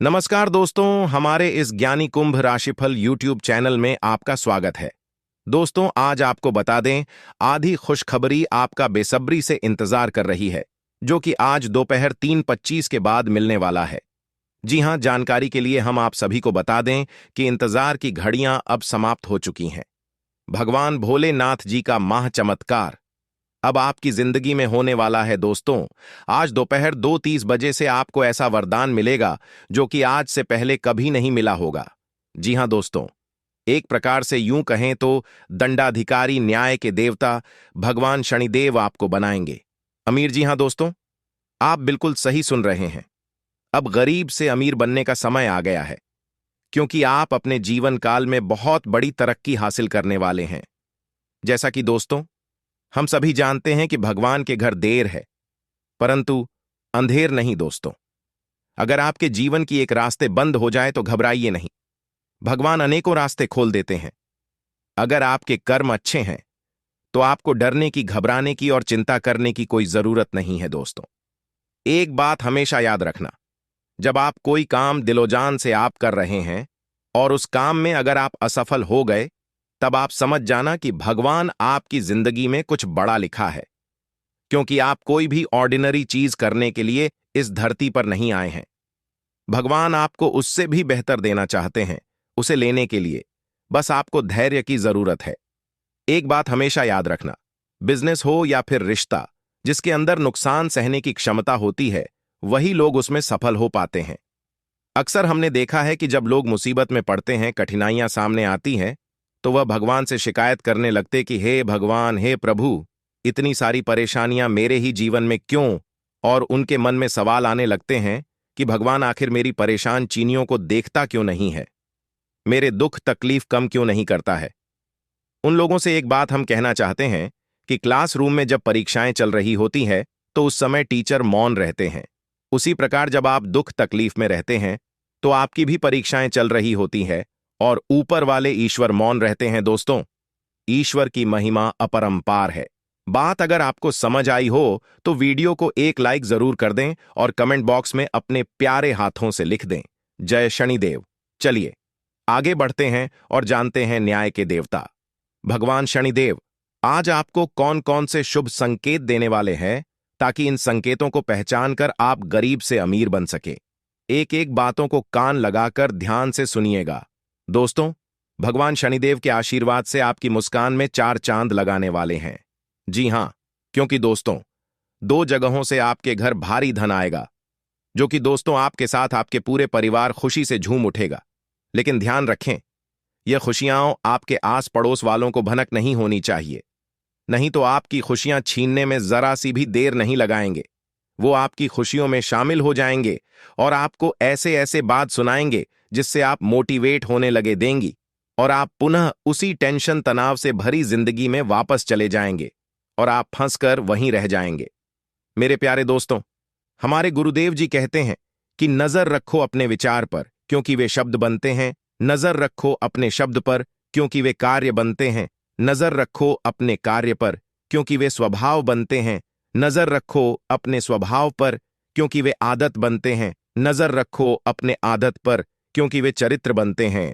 नमस्कार दोस्तों, हमारे इस ज्ञानी कुंभ राशिफल यूट्यूब चैनल में आपका स्वागत है। दोस्तों, आज आपको बता दें, आधी खुशखबरी आपका बेसब्री से इंतजार कर रही है, जो कि आज दोपहर 3:25 के बाद मिलने वाला है। जी हां, जानकारी के लिए हम आप सभी को बता दें कि इंतजार की घड़ियां अब समाप्त हो चुकी हैं। भगवान भोलेनाथ जी का महा चमत्कार अब आपकी जिंदगी में होने वाला है। दोस्तों, आज दोपहर 2:30 बजे से आपको ऐसा वरदान मिलेगा जो कि आज से पहले कभी नहीं मिला होगा। जी हां दोस्तों, एक प्रकार से यूं कहें तो दंडाधिकारी, न्याय के देवता भगवान शनिदेव आपको बनाएंगे अमीर। जी हां दोस्तों, आप बिल्कुल सही सुन रहे हैं। अब गरीब से अमीर बनने का समय आ गया है, क्योंकि आप अपने जीवन काल में बहुत बड़ी तरक्की हासिल करने वाले हैं। जैसा कि दोस्तों, हम सभी जानते हैं कि भगवान के घर देर है, परंतु अंधेर नहीं। दोस्तों, अगर आपके जीवन की एक रास्ते बंद हो जाए तो घबराइए नहीं। भगवान अनेकों रास्ते खोल देते हैं। अगर आपके कर्म अच्छे हैं तो आपको डरने की, घबराने की और चिंता करने की कोई जरूरत नहीं है। दोस्तों, एक बात हमेशा याद रखना, जब आप कोई काम दिलोजान से आप कर रहे हैं और उस काम में अगर आप असफल हो गए, तब आप समझ जाना कि भगवान आपकी जिंदगी में कुछ बड़ा लिखा है, क्योंकि आप कोई भी ऑर्डिनरी चीज करने के लिए इस धरती पर नहीं आए हैं। भगवान आपको उससे भी बेहतर देना चाहते हैं। उसे लेने के लिए बस आपको धैर्य की जरूरत है। एक बात हमेशा याद रखना, बिजनेस हो या फिर रिश्ता, जिसके अंदर नुकसान सहने की क्षमता होती है, वही लोग उसमें सफल हो पाते हैं। अक्सर हमने देखा है कि जब लोग मुसीबत में पड़ते हैं, कठिनाइयां सामने आती हैं, तो वह भगवान से शिकायत करने लगते कि हे भगवान, हे प्रभु, इतनी सारी परेशानियां मेरे ही जीवन में क्यों? और उनके मन में सवाल आने लगते हैं कि भगवान आखिर मेरी परेशान चीनियों को देखता क्यों नहीं है, मेरे दुख तकलीफ कम क्यों नहीं करता है। उन लोगों से एक बात हम कहना चाहते हैं कि क्लासरूम में जब परीक्षाएं चल रही होती है तो उस समय टीचर मौन रहते हैं। उसी प्रकार जब आप दुख तकलीफ में रहते हैं तो आपकी भी परीक्षाएं चल रही होती है और ऊपर वाले ईश्वर मौन रहते हैं। दोस्तों, ईश्वर की महिमा अपरंपार है। बात अगर आपको समझ आई हो तो वीडियो को एक लाइक जरूर कर दें और कमेंट बॉक्स में अपने प्यारे हाथों से लिख दें, जय शनिदेव। चलिए आगे बढ़ते हैं और जानते हैं न्याय के देवता भगवान शनिदेव आज आपको कौन कौन से शुभ संकेत देने वाले हैं, ताकि इन संकेतों को पहचानकर आप गरीब से अमीर बन सके। एक एक बातों को कान लगाकर ध्यान से सुनिएगा। दोस्तों, भगवान शनिदेव के आशीर्वाद से आपकी मुस्कान में 4 चांद लगाने वाले हैं। जी हां, क्योंकि दोस्तों, 2 जगहों से आपके घर भारी धन आएगा, जो कि दोस्तों आपके साथ आपके पूरे परिवार खुशी से झूम उठेगा। लेकिन ध्यान रखें, यह खुशियां आपके आस पड़ोस वालों को भनक नहीं होनी चाहिए, नहीं तो आपकी खुशियां छीनने में जरा सी भी देर नहीं लगाएंगे। वो आपकी खुशियों में शामिल हो जाएंगे और आपको ऐसे ऐसे बात सुनाएंगे जिससे आप मोटिवेट होने लगे देंगी, और आप पुनः उसी टेंशन तनाव से भरी जिंदगी में वापस चले जाएंगे और आप फंसकर वहीं रह जाएंगे। मेरे प्यारे दोस्तों, हमारे गुरुदेव जी कहते हैं कि नजर रखो अपने विचार पर, क्योंकि वे शब्द बनते हैं। नजर रखो अपने शब्द पर, क्योंकि वे कार्य बनते हैं। नजर रखो अपने कार्य पर, क्योंकि वे स्वभाव बनते हैं। नजर रखो अपने स्वभाव पर, क्योंकि वे आदत बनते हैं। नजर रखो अपने आदत पर, क्योंकि वे चरित्र बनते हैं।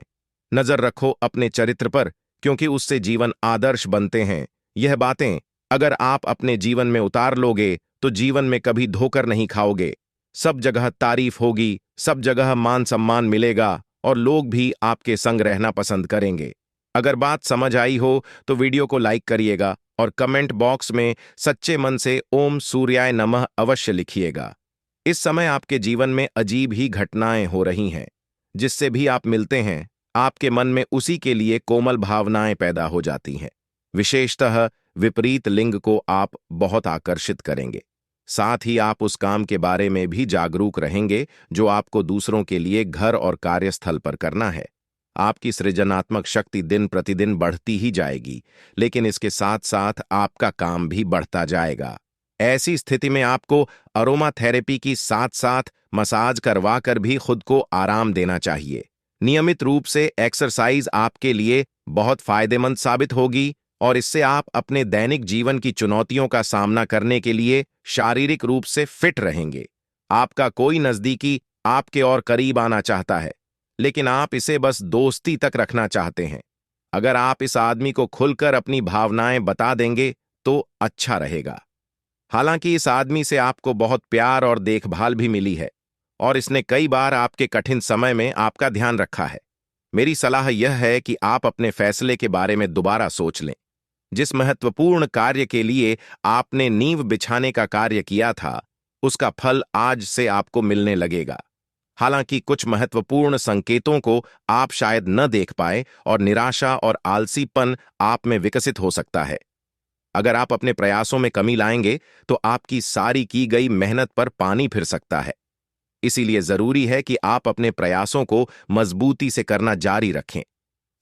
नजर रखो अपने चरित्र पर, क्योंकि उससे जीवन आदर्श बनते हैं। यह बातें अगर आप अपने जीवन में उतार लोगे तो जीवन में कभी धोकर नहीं खाओगे। सब जगह तारीफ होगी, सब जगह मान सम्मान मिलेगा और लोग भी आपके संग रहना पसंद करेंगे। अगर बात समझ आई हो तो वीडियो को लाइक करिएगा और कमेंट बॉक्स में सच्चे मन से ओम सूर्याय नमः अवश्य लिखिएगा। इस समय आपके जीवन में अजीब ही घटनाएं हो रही हैं, जिससे भी आप मिलते हैं आपके मन में उसी के लिए कोमल भावनाएं पैदा हो जाती हैं। विशेषतः विपरीत लिंग को आप बहुत आकर्षित करेंगे। साथ ही आप उस काम के बारे में भी जागरूक रहेंगे जो आपको दूसरों के लिए घर और कार्यस्थल पर करना है। आपकी सृजनात्मक शक्ति दिन प्रतिदिन बढ़ती ही जाएगी, लेकिन इसके साथ साथ आपका काम भी बढ़ता जाएगा। ऐसी स्थिति में आपको अरोमा थेरेपी की साथ साथ मसाज करवाकर भी खुद को आराम देना चाहिए। नियमित रूप से एक्सरसाइज आपके लिए बहुत फायदेमंद साबित होगी और इससे आप अपने दैनिक जीवन की चुनौतियों का सामना करने के लिए शारीरिक रूप से फिट रहेंगे। आपका कोई नजदीकी आपके और करीब आना चाहता है, लेकिन आप इसे बस दोस्ती तक रखना चाहते हैं। अगर आप इस आदमी को खुलकर अपनी भावनाएं बता देंगे तो अच्छा रहेगा। हालांकि इस आदमी से आपको बहुत प्यार और देखभाल भी मिली है और इसने कई बार आपके कठिन समय में आपका ध्यान रखा है। मेरी सलाह यह है कि आप अपने फैसले के बारे में दोबारा सोच लें। जिस महत्वपूर्ण कार्य के लिए आपने नींव बिछाने का कार्य किया था, उसका फल आज से आपको मिलने लगेगा। हालांकि कुछ महत्वपूर्ण संकेतों को आप शायद न देख पाए और निराशा और आलसीपन आप में विकसित हो सकता है। अगर आप अपने प्रयासों में कमी लाएंगे तो आपकी सारी की गई मेहनत पर पानी फिर सकता है। इसीलिए जरूरी है कि आप अपने प्रयासों को मजबूती से करना जारी रखें।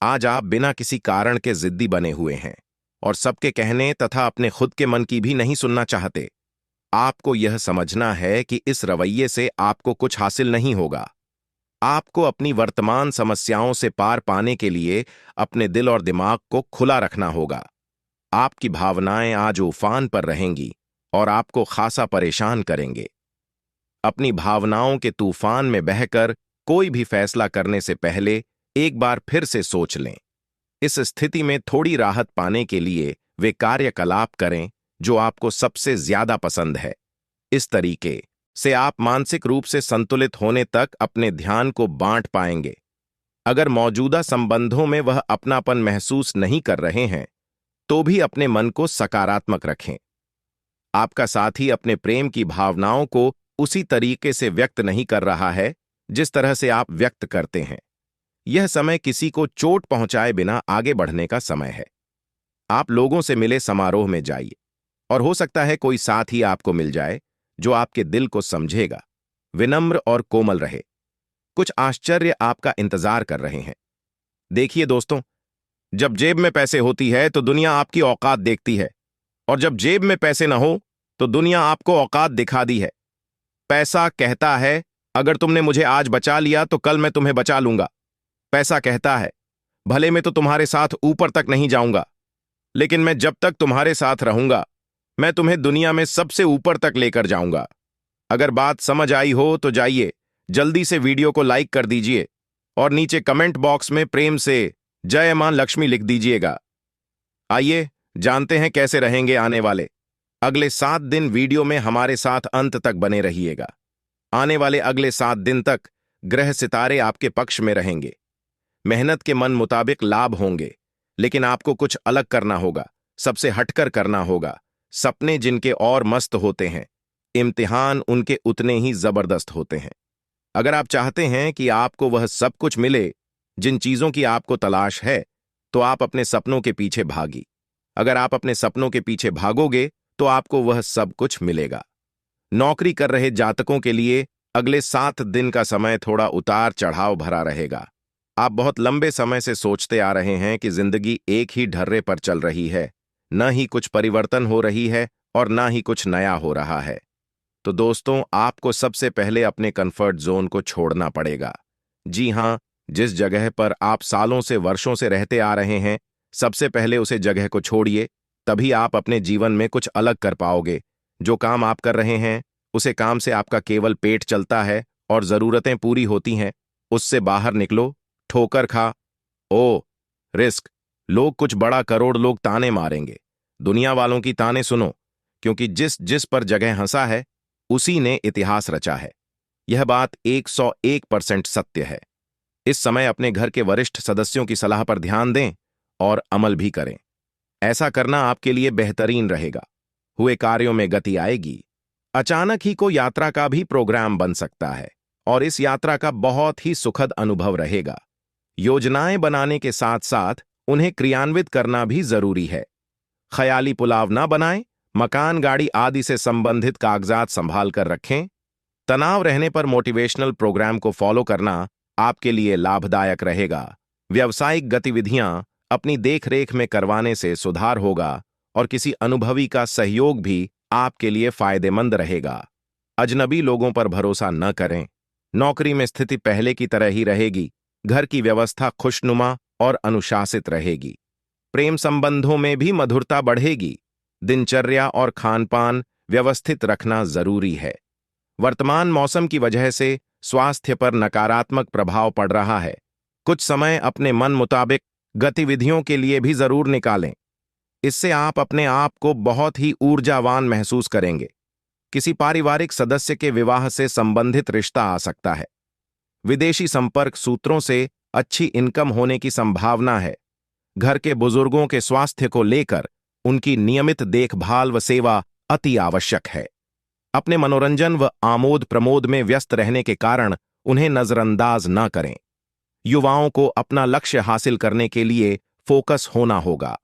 आज आप बिना किसी कारण के जिद्दी बने हुए हैं और सबके कहने तथा अपने खुद के मन की भी नहीं सुनना चाहते। आपको यह समझना है कि इस रवैये से आपको कुछ हासिल नहीं होगा। आपको अपनी वर्तमान समस्याओं से पार पाने के लिए अपने दिल और दिमाग को खुला रखना होगा। आपकी भावनाएं आज उफान पर रहेंगी और आपको खासा परेशान करेंगे। अपनी भावनाओं के तूफान में बहकर कोई भी फैसला करने से पहले एक बार फिर से सोच लें। इस स्थिति में थोड़ी राहत पाने के लिए वे कार्यकलाप करें जो आपको सबसे ज्यादा पसंद है। इस तरीके से आप मानसिक रूप से संतुलित होने तक अपने ध्यान को बांट पाएंगे। अगर मौजूदा संबंधों में वह अपनापन महसूस नहीं कर रहे हैं, तो भी अपने मन को सकारात्मक रखें। आपका साथी अपने प्रेम की भावनाओं को उसी तरीके से व्यक्त नहीं कर रहा है जिस तरह से आप व्यक्त करते हैं। यह समय किसी को चोट पहुंचाए बिना आगे बढ़ने का समय है। आप लोगों से मिले समारोह में जाइए और हो सकता है कोई साथी आपको मिल जाए जो आपके दिल को समझेगा, विनम्र और कोमल रहे। कुछ आश्चर्य आपका इंतजार कर रहे हैं। देखिए दोस्तों, जब जेब में पैसे होती है तो दुनिया आपकी औकात देखती है, और जब जेब में पैसे न हो तो दुनिया आपको औकात दिखा दी है। पैसा कहता है, अगर तुमने मुझे आज बचा लिया तो कल मैं तुम्हें बचा लूंगा। पैसा कहता है, भले मैं तो तुम्हारे साथ ऊपर तक नहीं जाऊंगा, लेकिन मैं जब तक तुम्हारे साथ रहूंगा मैं तुम्हें दुनिया में सबसे ऊपर तक लेकर जाऊंगा। अगर बात समझ आई हो तो जाइए, जल्दी से वीडियो को लाइक कर दीजिए और नीचे कमेंट बॉक्स में प्रेम से जय मां लक्ष्मी लिख दीजिएगा। आइए जानते हैं कैसे रहेंगे आने वाले अगले 7 दिन। वीडियो में हमारे साथ अंत तक बने रहिएगा। आने वाले अगले 7 दिन तक ग्रह सितारे आपके पक्ष में रहेंगे। मेहनत के मन मुताबिक लाभ होंगे, लेकिन आपको कुछ अलग करना होगा, सबसे हटकर करना होगा। सपने जिनके और मस्त होते हैं, इम्तिहान उनके उतने ही जबरदस्त होते हैं। अगर आप चाहते हैं कि आपको वह सब कुछ मिले जिन चीजों की आपको तलाश है, तो आप अपने सपनों के पीछे भागी। अगर आप अपने सपनों के पीछे भागोगे तो आपको वह सब कुछ मिलेगा। नौकरी कर रहे जातकों के लिए अगले 7 दिन का समय थोड़ा उतार चढ़ाव भरा रहेगा। आप बहुत लंबे समय से सोचते आ रहे हैं कि जिंदगी एक ही ढर्रे पर चल रही है, न ही कुछ परिवर्तन हो रही है और न ही कुछ नया हो रहा है। तो दोस्तों, आपको सबसे पहले अपने कंफर्ट जोन को छोड़ना पड़ेगा। जी हां, जिस जगह पर आप सालों से वर्षों से रहते आ रहे हैं, सबसे पहले उसे जगह को छोड़िए। तभी आप अपने जीवन में कुछ अलग कर पाओगे। जो काम आप कर रहे हैं, उसे काम से आपका केवल पेट चलता है और जरूरतें पूरी होती हैं। उससे बाहर निकलो। ठोकर खा, ओ रिस्क, लोग कुछ बड़ा करोड़ लोग ताने मारेंगे। दुनिया वालों की ताने सुनो, क्योंकि जिस जिस पर जगह हंसा है उसी ने इतिहास रचा है। यह बात 101% सत्य है। इस समय अपने घर के वरिष्ठ सदस्यों की सलाह पर ध्यान दें और अमल भी करें। ऐसा करना आपके लिए बेहतरीन रहेगा। हुए कार्यों में गति आएगी। अचानक ही कोई यात्रा का भी प्रोग्राम बन सकता है और इस यात्रा का बहुत ही सुखद अनुभव रहेगा। योजनाएं बनाने के साथ साथ उन्हें क्रियान्वित करना भी जरूरी है। ख्याली पुलाव ना बनाएं। मकान, गाड़ी आदि से संबंधित कागजात संभाल कर रखें। तनाव रहने पर मोटिवेशनल प्रोग्राम को फॉलो करना आपके लिए लाभदायक रहेगा। व्यावसायिक गतिविधियां अपनी देखरेख में करवाने से सुधार होगा और किसी अनुभवी का सहयोग भी आपके लिए फायदेमंद रहेगा। अजनबी लोगों पर भरोसा न करें। नौकरी में स्थिति पहले की तरह ही रहेगी। घर की व्यवस्था खुशनुमा और अनुशासित रहेगी। प्रेम संबंधों में भी मधुरता बढ़ेगी। दिनचर्या और खानपान व्यवस्थित रखना जरूरी है। वर्तमान मौसम की वजह से स्वास्थ्य पर नकारात्मक प्रभाव पड़ रहा है। कुछ समय अपने मन मुताबिक गतिविधियों के लिए भी जरूर निकालें। इससे आप अपने आप को बहुत ही ऊर्जावान महसूस करेंगे। किसी पारिवारिक सदस्य के विवाह से संबंधित रिश्ता आ सकता है। विदेशी संपर्क सूत्रों से अच्छी इनकम होने की संभावना है। घर के बुजुर्गों के स्वास्थ्य को लेकर उनकी नियमित देखभाल व सेवा अति आवश्यक है। अपने मनोरंजन व आमोद प्रमोद में व्यस्त रहने के कारण उन्हें नजरअंदाज न करें। युवाओं को अपना लक्ष्य हासिल करने के लिए फोकस होना होगा।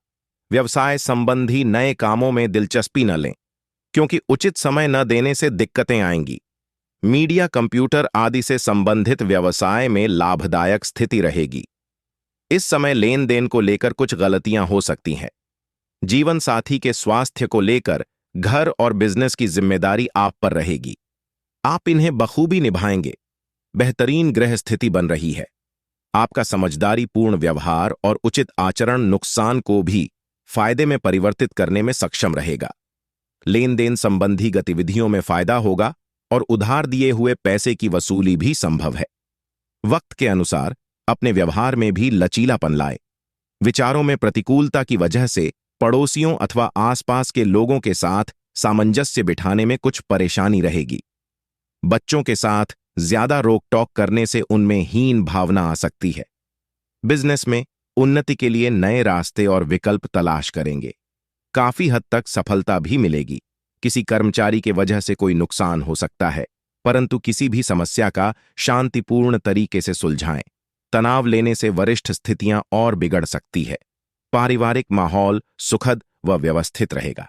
व्यवसाय संबंधी नए कामों में दिलचस्पी न लें, क्योंकि उचित समय न देने से दिक्कतें आएंगी। मीडिया, कंप्यूटर आदि से संबंधित व्यवसाय में लाभदायक स्थिति रहेगी। इस समय लेन देन को लेकर कुछ गलतियां हो सकती हैं। जीवन साथी के स्वास्थ्य को लेकर घर और बिजनेस की जिम्मेदारी आप पर रहेगी। आप इन्हें बखूबी निभाएंगे। बेहतरीन ग्रह स्थिति बन रही है। आपका समझदारी पूर्ण व्यवहार और उचित आचरण नुकसान को भी फायदे में परिवर्तित करने में सक्षम रहेगा। लेन देन संबंधी गतिविधियों में फायदा होगा और उधार दिए हुए पैसे की वसूली भी संभव है। वक्त के अनुसार अपने व्यवहार में भी लचीलापन लाएं। विचारों में प्रतिकूलता की वजह से पड़ोसियों अथवा आसपास के लोगों के साथ सामंजस्य बिठाने में कुछ परेशानी रहेगी। बच्चों के साथ ज्यादा रोक टोक करने से उनमें हीन भावना आ सकती है। बिजनेस में उन्नति के लिए नए रास्ते और विकल्प तलाश करेंगे। काफी हद तक सफलता भी मिलेगी। किसी कर्मचारी के वजह से कोई नुकसान हो सकता है, परंतु किसी भी समस्या का शांतिपूर्ण तरीके से सुलझाएं। तनाव लेने से वरिष्ठ स्थितियां और बिगड़ सकती है। पारिवारिक माहौल सुखद व व्यवस्थित रहेगा।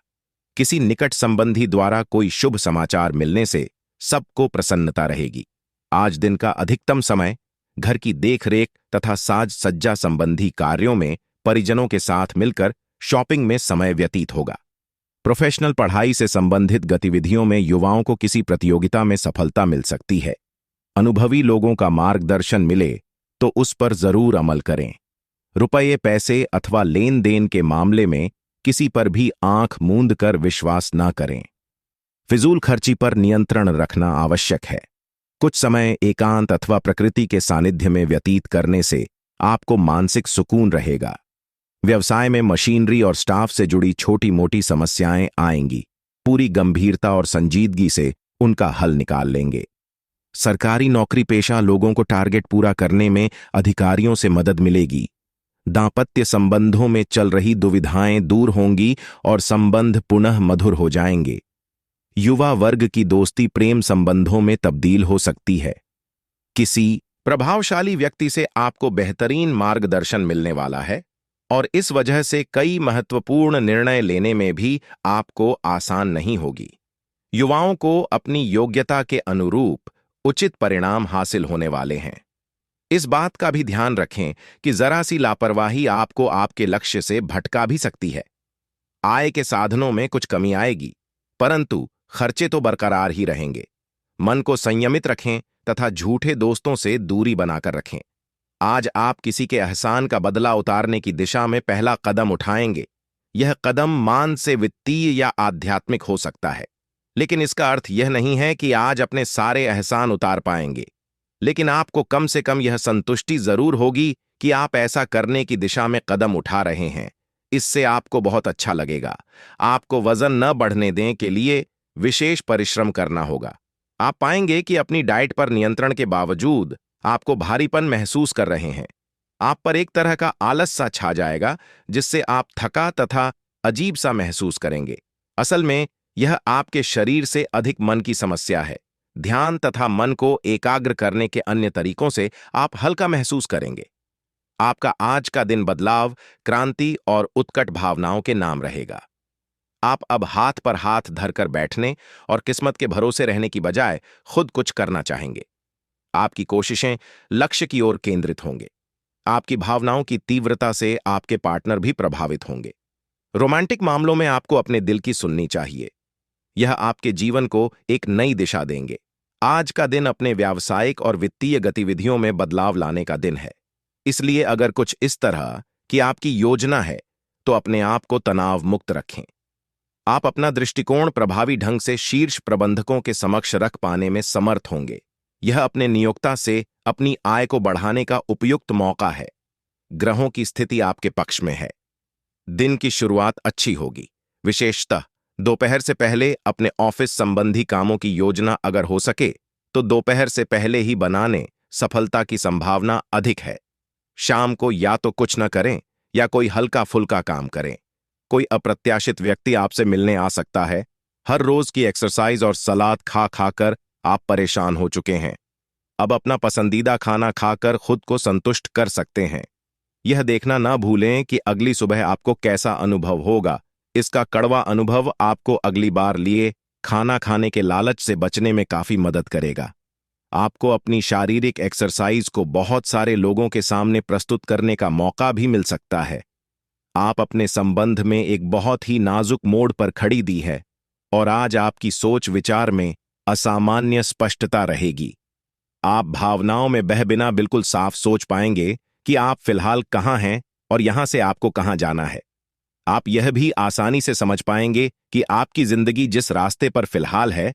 किसी निकट संबंधी द्वारा कोई शुभ समाचार मिलने से सबको प्रसन्नता रहेगी। आज दिन का अधिकतम समय घर की देखरेख तथा साज सज्जा संबंधी कार्यों में परिजनों के साथ मिलकर शॉपिंग में समय व्यतीत होगा। प्रोफेशनल पढ़ाई से संबंधित गतिविधियों में युवाओं को किसी प्रतियोगिता में सफलता मिल सकती है। अनुभवी लोगों का मार्गदर्शन मिले तो उस पर जरूर अमल करें। रुपये, पैसे अथवा लेन देन के मामले में किसी पर भी आंख मूंद कर विश्वास न करें। फिजूल खर्ची पर नियंत्रण रखना आवश्यक है। कुछ समय एकांत अथवा प्रकृति के सानिध्य में व्यतीत करने से आपको मानसिक सुकून रहेगा। व्यवसाय में मशीनरी और स्टाफ से जुड़ी छोटी मोटी समस्याएं आएंगी। पूरी गंभीरता और संजीदगी से उनका हल निकाल लेंगे। सरकारी नौकरी पेशा लोगों को टारगेट पूरा करने में अधिकारियों से मदद मिलेगी। दांपत्य संबंधों में चल रही दुविधाएं दूर होंगी और संबंध पुनः मधुर हो जाएंगे। युवा वर्ग की दोस्ती प्रेम संबंधों में तब्दील हो सकती है। किसी प्रभावशाली व्यक्ति से आपको बेहतरीन मार्गदर्शन मिलने वाला है और इस वजह से कई महत्वपूर्ण निर्णय लेने में भी आपको आसान नहीं होगी। युवाओं को अपनी योग्यता के अनुरूप उचित परिणाम हासिल होने वाले हैं। इस बात का भी ध्यान रखें कि जरा सी लापरवाही आपको आपके लक्ष्य से भटका भी सकती है। आय के साधनों में कुछ कमी आएगी, परंतु खर्चे तो बरकरार ही रहेंगे। मन को संयमित रखें तथा झूठे दोस्तों से दूरी बनाकर रखें। आज आप किसी के एहसान का बदला उतारने की दिशा में पहला कदम उठाएंगे। यह कदम मान से वित्तीय या आध्यात्मिक हो सकता है, लेकिन इसका अर्थ यह नहीं है कि आज अपने सारे एहसान उतार पाएंगे। लेकिन आपको कम से कम यह संतुष्टि जरूर होगी कि आप ऐसा करने की दिशा में कदम उठा रहे हैं। इससे आपको बहुत अच्छा लगेगा। आपको वजन न बढ़ने दें के लिए विशेष परिश्रम करना होगा। आप पाएंगे कि अपनी डाइट पर नियंत्रण के बावजूद आपको भारीपन महसूस कर रहे हैं। आप पर एक तरह का आलस सा छा जाएगा, जिससे आप थका तथा अजीब सा महसूस करेंगे। असल में यह आपके शरीर से अधिक मन की समस्या है। ध्यान तथा मन को एकाग्र करने के अन्य तरीकों से आप हल्का महसूस करेंगे। आपका आज का दिन बदलाव, क्रांति और उत्कट भावनाओं के नाम रहेगा। आप अब हाथ पर हाथ धरकर बैठने और किस्मत के भरोसे रहने की बजाय खुद कुछ करना चाहेंगे। आपकी कोशिशें लक्ष्य की ओर केंद्रित होंगे। आपकी भावनाओं की तीव्रता से आपके पार्टनर भी प्रभावित होंगे। रोमांटिक मामलों में आपको अपने दिल की सुननी चाहिए। यह आपके जीवन को एक नई दिशा देंगे। आज का दिन अपने व्यावसायिक और वित्तीय गतिविधियों में बदलाव लाने का दिन है। इसलिए अगर कुछ इस तरह की आपकी योजना है तो अपने आप को तनाव मुक्त रखें। आप अपना दृष्टिकोण प्रभावी ढंग से शीर्ष प्रबंधकों के समक्ष रख पाने में समर्थ होंगे। यह अपने नियोक्ता से अपनी आय को बढ़ाने का उपयुक्त मौका है। ग्रहों की स्थिति आपके पक्ष में है। दिन की शुरुआत अच्छी होगी। विशेषतः दोपहर से पहले अपने ऑफिस संबंधी कामों की योजना अगर हो सके तो दोपहर से पहले ही बनाने सफलता की संभावना अधिक है। शाम को या तो कुछ न करें या कोई हल्का फुल्का काम करें। कोई अप्रत्याशित व्यक्ति आपसे मिलने आ सकता है। हर रोज की एक्सरसाइज और सलाद खा खाकर आप परेशान हो चुके हैं। अब अपना पसंदीदा खाना खाकर खुद को संतुष्ट कर सकते हैं। यह देखना ना भूलें कि अगली सुबह आपको कैसा अनुभव होगा। इसका कड़वा अनुभव आपको अगली बार लिए खाना खाने के लालच से बचने में काफी मदद करेगा। आपको अपनी शारीरिक एक्सरसाइज को बहुत सारे लोगों के सामने प्रस्तुत करने का मौका भी मिल सकता है। आप अपने संबंध में एक बहुत ही नाजुक मोड़ पर खड़ी दी है और आज आपकी सोच विचार में असामान्य स्पष्टता रहेगी। आप भावनाओं में बह बिना बिल्कुल साफ सोच पाएंगे कि आप फिलहाल कहाँ हैं और यहां से आपको कहां जाना है। आप यह भी आसानी से समझ पाएंगे कि आपकी जिंदगी जिस रास्ते पर फिलहाल है,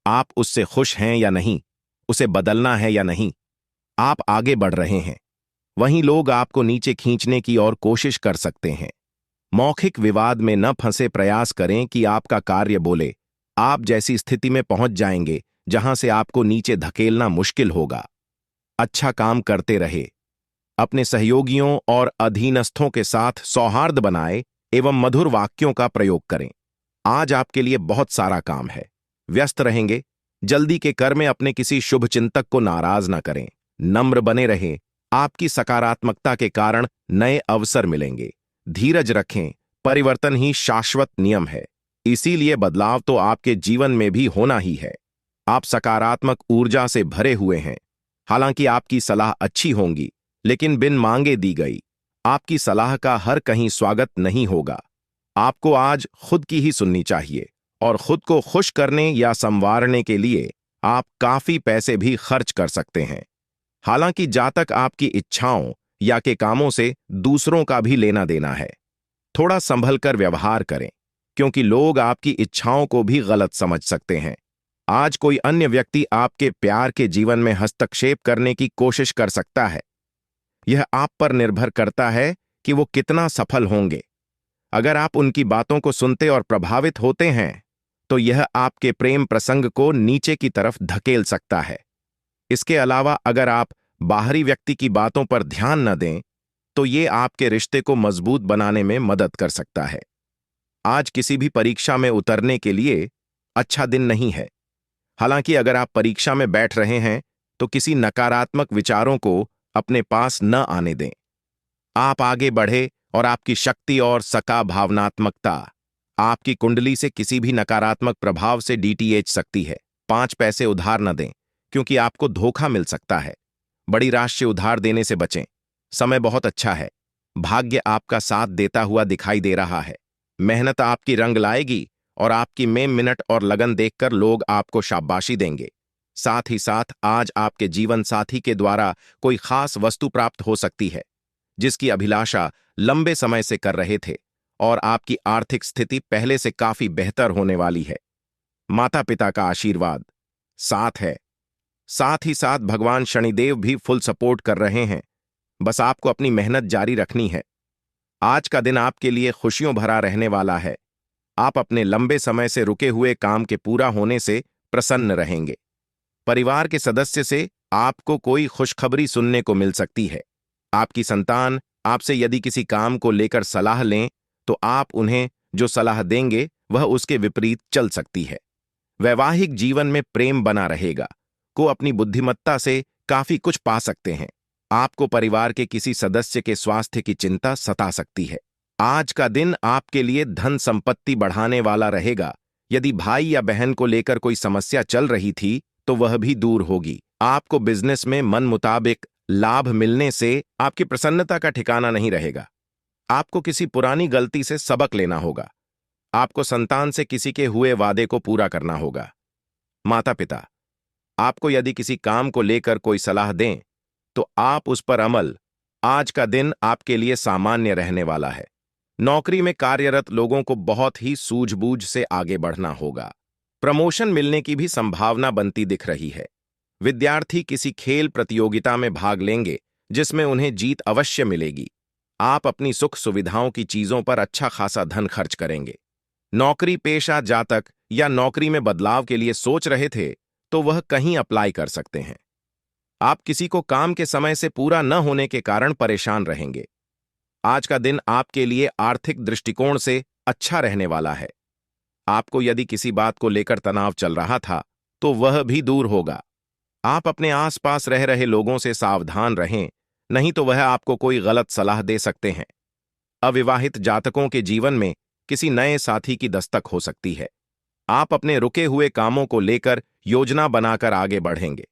आप उससे खुश हैं या नहीं, उसे बदलना है या नहीं। आप आगे बढ़ रहे हैं। वहीं लोग आपको नीचे खींचने की और कोशिश कर सकते हैं। मौखिक विवाद में न फंसे प्रयास करें कि आपका कार्य बोले। आप जैसी स्थिति में पहुंच जाएंगे जहां से आपको नीचे धकेलना मुश्किल होगा। अच्छा काम करते रहे। अपने सहयोगियों और अधीनस्थों के साथ सौहार्द बनाए एवं मधुर वाक्यों का प्रयोग करें। आज आपके लिए बहुत सारा काम है। व्यस्त रहेंगे। जल्दी के कर में अपने किसी शुभ चिंतक को नाराज न करें। नम्र बने रहें। आपकी सकारात्मकता के कारण नए अवसर मिलेंगे। धीरज रखें। परिवर्तन ही शाश्वत नियम है, इसीलिए बदलाव तो आपके जीवन में भी होना ही है। आप सकारात्मक ऊर्जा से भरे हुए हैं। हालांकि आपकी सलाह अच्छी होंगी, लेकिन बिन मांगे दी गई। आपकी सलाह का हर कहीं स्वागत नहीं होगा। आपको आज खुद की ही सुननी चाहिए और खुद को खुश करने या संवारने के लिए आप काफी पैसे भी खर्च कर सकते हैं। हालांकि जातक आपकी इच्छाओं या के कामों से दूसरों का भी लेना देना है। थोड़ा संभल कर व्यवहार करें, क्योंकि लोग आपकी इच्छाओं को भी गलत समझ सकते हैं। आज कोई अन्य व्यक्ति आपके प्यार के जीवन में हस्तक्षेप करने की कोशिश कर सकता है। यह आप पर निर्भर करता है कि वो कितना सफल होंगे। अगर आप उनकी बातों को सुनते और प्रभावित होते हैं, तो यह आपके प्रेम प्रसंग को नीचे की तरफ धकेल सकता है। इसके अलावा अगर आप बाहरी व्यक्ति की बातों पर ध्यान न दें, तो ये आपके रिश्ते को मजबूत बनाने में मदद कर सकता है। आज किसी भी परीक्षा में उतरने के लिए अच्छा दिन नहीं है। हालांकि अगर आप परीक्षा में बैठ रहे हैं, तो किसी नकारात्मक विचारों को अपने पास न आने दें। आप आगे बढ़े और आपकी शक्ति और सका भावनात्मकता आपकी कुंडली से किसी भी नकारात्मक प्रभाव से डीटीएच सकती है। 5 पैसे उधार न दें, क्योंकि आपको धोखा मिल सकता है। बड़ी राशि उधार देने से बचें। समय बहुत अच्छा है। भाग्य आपका साथ देता हुआ दिखाई दे रहा है। मेहनत आपकी रंग लाएगी और आपकी मिनट और लगन देखकर लोग आपको शाबाशी देंगे। साथ ही साथ आज आपके जीवन साथी के द्वारा कोई खास वस्तु प्राप्त हो सकती है, जिसकी अभिलाषा लंबे समय से कर रहे थे, और आपकी आर्थिक स्थिति पहले से काफी बेहतर होने वाली है। माता पिता का आशीर्वाद साथ है। साथ ही साथ भगवान शनिदेव भी फुल सपोर्ट कर रहे हैं। बस आपको अपनी मेहनत जारी रखनी है। आज का दिन आपके लिए खुशियों भरा रहने वाला है। आप अपने लंबे समय से रुके हुए काम के पूरा होने से प्रसन्न रहेंगे। परिवार के सदस्य से आपको कोई खुशखबरी सुनने को मिल सकती है। आपकी संतान आपसे यदि किसी काम को लेकर सलाह लें, तो आप उन्हें जो सलाह देंगे वह उसके विपरीत चल सकती है। वैवाहिक जीवन में प्रेम बना रहेगा। को अपनी बुद्धिमत्ता से काफी कुछ पा सकते हैं। आपको परिवार के किसी सदस्य के स्वास्थ्य की चिंता सता सकती है। आज का दिन आपके लिए धन संपत्ति बढ़ाने वाला रहेगा। यदि भाई या बहन को लेकर कोई समस्या चल रही थी, तो वह भी दूर होगी। आपको बिजनेस में मन मुताबिक लाभ मिलने से आपकी प्रसन्नता का ठिकाना नहीं रहेगा। आपको किसी पुरानी गलती से सबक लेना होगा। आपको संतान से किसी के हुए वादे को पूरा करना होगा। माता पिता आपको यदि किसी काम को लेकर कोई सलाह दें, तो आप उस पर अमल। आज का दिन आपके लिए सामान्य रहने वाला है। नौकरी में कार्यरत लोगों को बहुत ही सूझबूझ से आगे बढ़ना होगा। प्रमोशन मिलने की भी संभावना बनती दिख रही है। विद्यार्थी किसी खेल प्रतियोगिता में भाग लेंगे जिसमें उन्हें जीत अवश्य मिलेगी। आप अपनी सुख सुविधाओं की चीजों पर अच्छा खासा धन खर्च करेंगे। नौकरी पेशा जातक या नौकरी में बदलाव के लिए सोच रहे थे तो वह कहीं अप्लाई कर सकते हैं। आप किसी को काम के समय से पूरा न होने के कारण परेशान रहेंगे। आज का दिन आपके लिए आर्थिक दृष्टिकोण से अच्छा रहने वाला है। आपको यदि किसी बात को लेकर तनाव चल रहा था तो वह भी दूर होगा। आप अपने आसपास रह रहे लोगों से सावधान रहें, नहीं तो वह आपको कोई गलत सलाह दे सकते हैं। अविवाहित जातकों के जीवन में किसी नए साथी की दस्तक हो सकती है। आप अपने रुके हुए कामों को लेकर योजना बनाकर आगे बढ़ेंगे,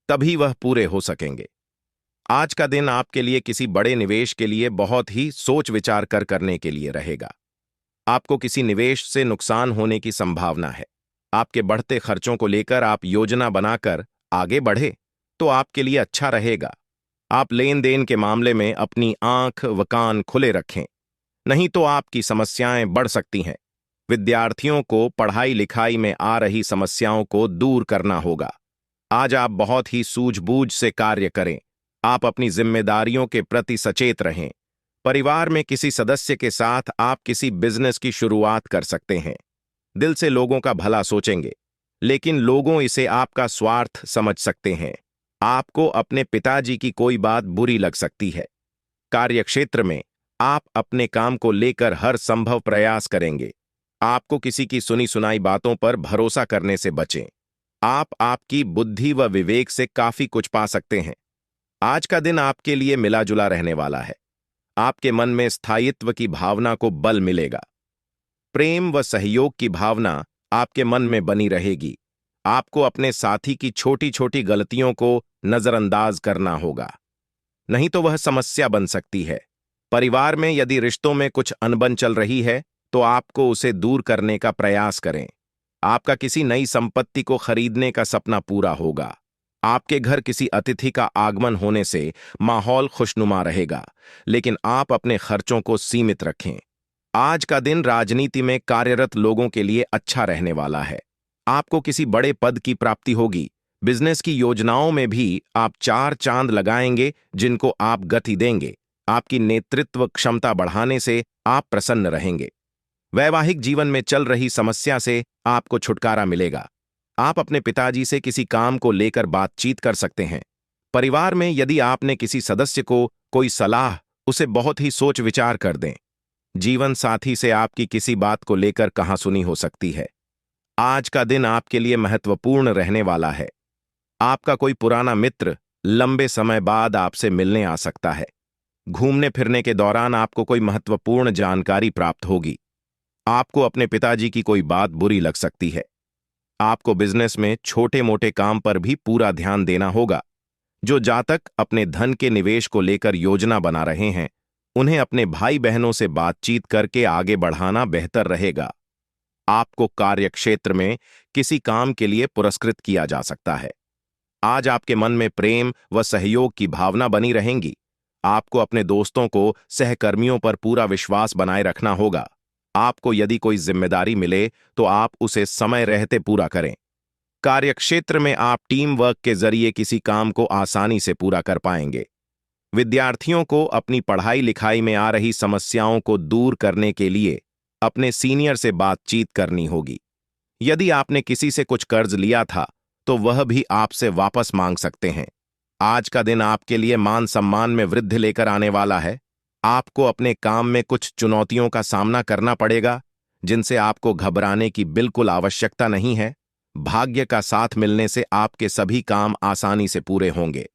तभी वह पूरे हो सकेंगे। आज का दिन आपके लिए किसी बड़े निवेश के लिए बहुत ही सोच विचार कर करने के लिए रहेगा। आपको किसी निवेश से नुकसान होने की संभावना है। आपके बढ़ते खर्चों को लेकर आप योजना बनाकर आगे बढ़े तो आपके लिए अच्छा रहेगा। आप लेन देन के मामले में अपनी आंख व कान खुले रखें, नहीं तो आपकी समस्याएं बढ़ सकती हैं। विद्यार्थियों को पढ़ाई लिखाई में आ रही समस्याओं को दूर करना होगा। आज आप बहुत ही सूझबूझ से कार्य करें। आप अपनी जिम्मेदारियों के प्रति सचेत रहें। परिवार में किसी सदस्य के साथ आप किसी बिजनेस की शुरुआत कर सकते हैं। दिल से लोगों का भला सोचेंगे, लेकिन लोगों इसे आपका स्वार्थ समझ सकते हैं। आपको अपने पिताजी की कोई बात बुरी लग सकती है। कार्यक्षेत्र में आप अपने काम को लेकर हर संभव प्रयास करेंगे। आपको किसी की सुनी सुनाई बातों पर भरोसा करने से बचें। आप आपकी बुद्धि व विवेक से काफी कुछ पा सकते हैं। आज का दिन आपके लिए मिला जुला रहने वाला है। आपके मन में स्थायित्व की भावना को बल मिलेगा। प्रेम व सहयोग की भावना आपके मन में बनी रहेगी। आपको अपने साथी की छोटी छोटी गलतियों को नजरअंदाज करना होगा, नहीं तो वह समस्या बन सकती है। परिवार में यदि रिश्तों में कुछ अनबन चल रही है तो आपको उसे दूर करने का प्रयास करें। आपका किसी नई संपत्ति को खरीदने का सपना पूरा होगा। आपके घर किसी अतिथि का आगमन होने से माहौल खुशनुमा रहेगा, लेकिन आप अपने खर्चों को सीमित रखें। आज का दिन राजनीति में कार्यरत लोगों के लिए अच्छा रहने वाला है। आपको किसी बड़े पद की प्राप्ति होगी। बिजनेस की योजनाओं में भी आप 4 चांद लगाएंगे, जिनको आप गति देंगे। आपकी नेतृत्व क्षमता बढ़ाने से आप प्रसन्न रहेंगे। वैवाहिक जीवन में चल रही समस्या से आपको छुटकारा मिलेगा। आप अपने पिताजी से किसी काम को लेकर बातचीत कर सकते हैं। परिवार में यदि आपने किसी सदस्य को कोई सलाह, उसे बहुत ही सोच विचार कर दें। जीवन साथी से आपकी किसी बात को लेकर कहासुनी हो सकती है। आज का दिन आपके लिए महत्वपूर्ण रहने वाला है। आपका कोई पुराना मित्र लंबे समय बाद आपसे मिलने आ सकता है। घूमने फिरने के दौरान आपको कोई महत्वपूर्ण जानकारी प्राप्त होगी। आपको अपने पिताजी की कोई बात बुरी लग सकती है। आपको बिजनेस में छोटे मोटे काम पर भी पूरा ध्यान देना होगा। जो जातक अपने धन के निवेश को लेकर योजना बना रहे हैं, उन्हें अपने भाई बहनों से बातचीत करके आगे बढ़ाना बेहतर रहेगा। आपको कार्यक्षेत्र में किसी काम के लिए पुरस्कृत किया जा सकता है। आज आपके मन में प्रेम व सहयोग की भावना बनी रहेंगी। आपको अपने दोस्तों को, सहकर्मियों पर पूरा विश्वास बनाए रखना होगा। आपको यदि कोई जिम्मेदारी मिले तो आप उसे समय रहते पूरा करें। कार्यक्षेत्र में आप टीम वर्क के जरिए किसी काम को आसानी से पूरा कर पाएंगे। विद्यार्थियों को अपनी पढ़ाई लिखाई में आ रही समस्याओं को दूर करने के लिए अपने सीनियर से बातचीत करनी होगी। यदि आपने किसी से कुछ कर्ज लिया था तो वह भी आपसे वापस मांग सकते हैं। आज का दिन आपके लिए मान सम्मान में वृद्धि लेकर आने वाला है। आपको अपने काम में कुछ चुनौतियों का सामना करना पड़ेगा, जिनसे आपको घबराने की बिल्कुल आवश्यकता नहीं है। भाग्य का साथ मिलने से आपके सभी काम आसानी से पूरे होंगे।